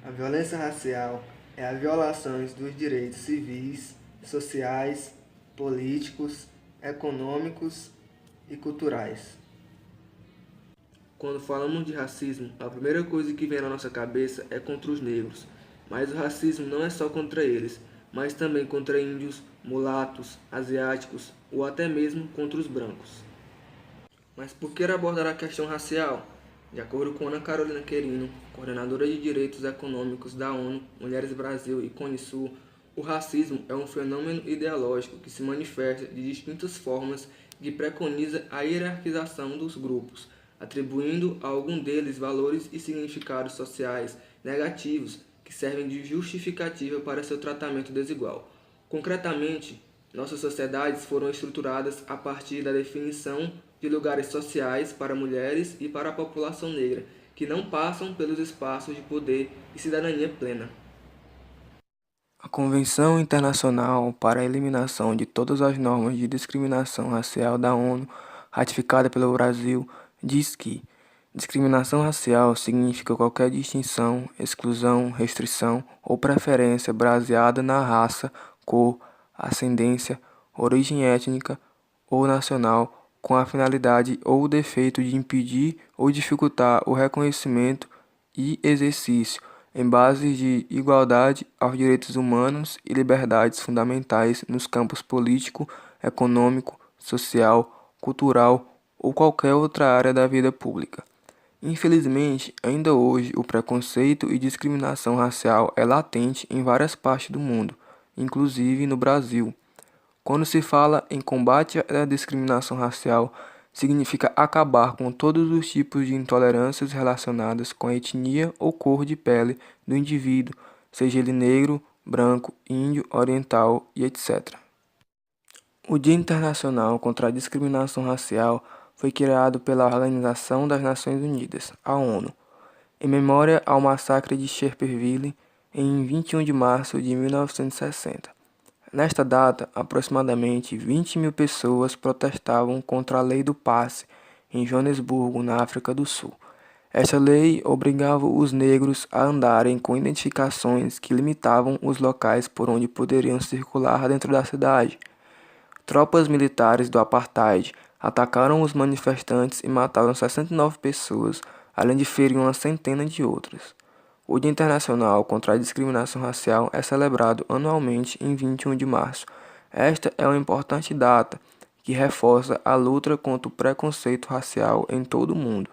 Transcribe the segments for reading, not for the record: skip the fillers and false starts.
A violência racial é a violação dos direitos civis, sociais, políticos, econômicos e culturais. Quando falamos de racismo, a primeira coisa que vem na nossa cabeça é contra os negros. Mas o racismo não é só contra eles, mas também contra índios, mulatos, asiáticos ou até mesmo contra os brancos. Mas por que abordar a questão racial? De acordo com Ana Carolina Querino, coordenadora de Direitos Econômicos da ONU, Mulheres Brasil e Conisul, o racismo é um fenômeno ideológico que se manifesta de distintas formas e que preconiza a hierarquização dos grupos, atribuindo a algum deles valores e significados sociais negativos que servem de justificativa para seu tratamento desigual. Concretamente, nossas sociedades foram estruturadas a partir da definição de lugares sociais para mulheres e para a população negra, que não passam pelos espaços de poder e cidadania plena. A Convenção Internacional para a Eliminação de Todas as Normas de Discriminação Racial da ONU, ratificada pelo Brasil, diz que discriminação racial significa qualquer distinção, exclusão, restrição ou preferência baseada na raça, cor, ascendência, origem étnica ou nacional, com a finalidade ou o defeito de impedir ou dificultar o reconhecimento e exercício, em base de igualdade aos direitos humanos e liberdades fundamentais nos campos político, econômico, social, cultural ou qualquer outra área da vida pública. Infelizmente, ainda hoje, o preconceito e discriminação racial é latente em várias partes do mundo, inclusive no Brasil. Quando se fala em combate à discriminação racial, significa acabar com todos os tipos de intolerâncias relacionadas com a etnia ou cor de pele do indivíduo, seja ele negro, branco, índio, oriental e etc. O Dia Internacional contra a Discriminação Racial foi criado pela Organização das Nações Unidas, a ONU, em memória ao massacre de Sherperville em 21 de março de 1960. Nesta data, aproximadamente 20.000 pessoas protestavam contra a Lei do Passe, em Joanesburgo, na África do Sul. Esta lei obrigava os negros a andarem com identificações que limitavam os locais por onde poderiam circular dentro da cidade. Tropas militares do apartheid atacaram os manifestantes e mataram 69 pessoas, além de ferir uma centena de outras. O Dia Internacional contra a Discriminação Racial é celebrado anualmente em 21 de março. Esta é uma importante data que reforça a luta contra o preconceito racial em todo o mundo.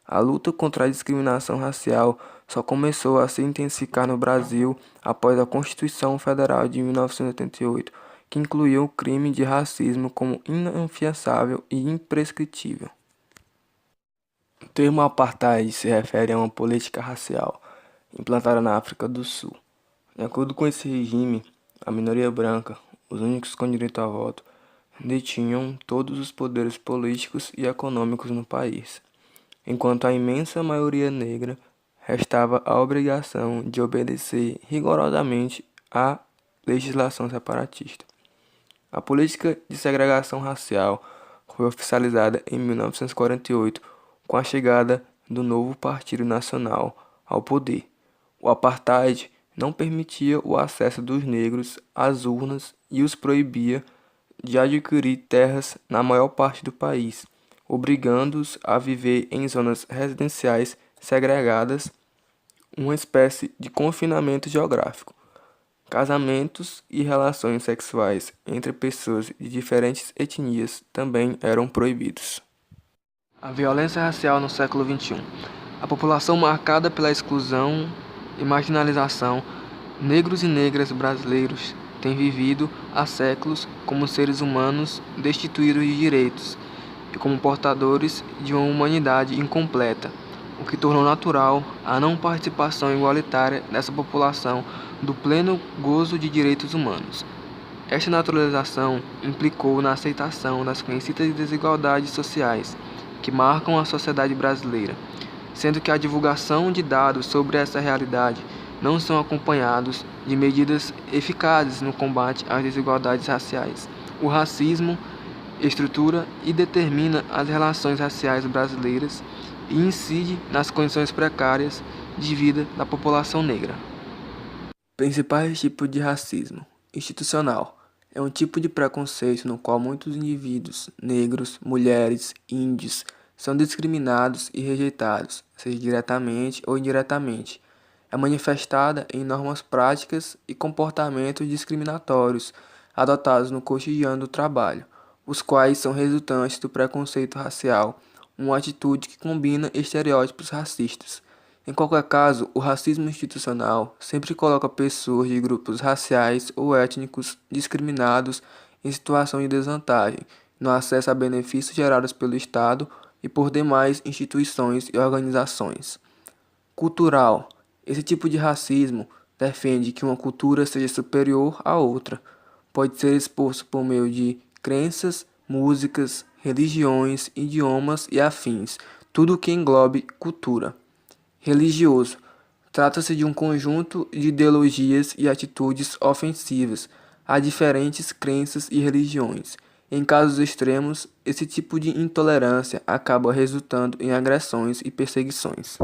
A luta contra a discriminação racial só começou a se intensificar no Brasil após a Constituição Federal de 1988, que incluiu o crime de racismo como inafiançável e imprescritível. O termo apartheid se refere a uma política racial implantada na África do Sul. De acordo com esse regime, a minoria branca, os únicos com direito a voto, detinham todos os poderes políticos e econômicos no país, enquanto a imensa maioria negra restava a obrigação de obedecer rigorosamente à legislação separatista. A política de segregação racial foi oficializada em 1948 com a chegada do novo Partido Nacional ao poder. O apartheid não permitia o acesso dos negros às urnas e os proibia de adquirir terras na maior parte do país, obrigando-os a viver em zonas residenciais segregadas, uma espécie de confinamento geográfico. Casamentos e relações sexuais entre pessoas de diferentes etnias também eram proibidos. A violência racial no século XXI. A população marcada pela exclusão e marginalização, negros e negras brasileiros têm vivido há séculos como seres humanos destituídos de direitos e como portadores de uma humanidade incompleta, o que tornou natural a não participação igualitária dessa população do pleno gozo de direitos humanos. Esta naturalização implicou na aceitação das conhecidas desigualdades sociais que marcam a sociedade brasileira, sendo que a divulgação de dados sobre essa realidade não são acompanhados de medidas eficazes no combate às desigualdades raciais. O racismo estrutura e determina as relações raciais brasileiras, e incide nas condições precárias de vida da população negra. Principais tipos de racismo: institucional. É um tipo de preconceito no qual muitos indivíduos, negros, mulheres, índios, são discriminados e rejeitados, seja diretamente ou indiretamente. É manifestada em normas práticas e comportamentos discriminatórios adotados no cotidiano do trabalho, os quais são resultantes do preconceito racial, uma atitude que combina estereótipos racistas. Em qualquer caso, o racismo institucional sempre coloca pessoas de grupos raciais ou étnicos discriminados em situação de desvantagem no acesso a benefícios gerados pelo Estado e por demais instituições e organizações. Cultural. Esse tipo de racismo defende que uma cultura seja superior à outra. Pode ser exposto por meio de crenças, músicas, religiões, idiomas e afins, tudo o que englobe cultura. Religioso. Trata-se de um conjunto de ideologias e atitudes ofensivas a diferentes crenças e religiões. Em casos extremos, esse tipo de intolerância acaba resultando em agressões e perseguições.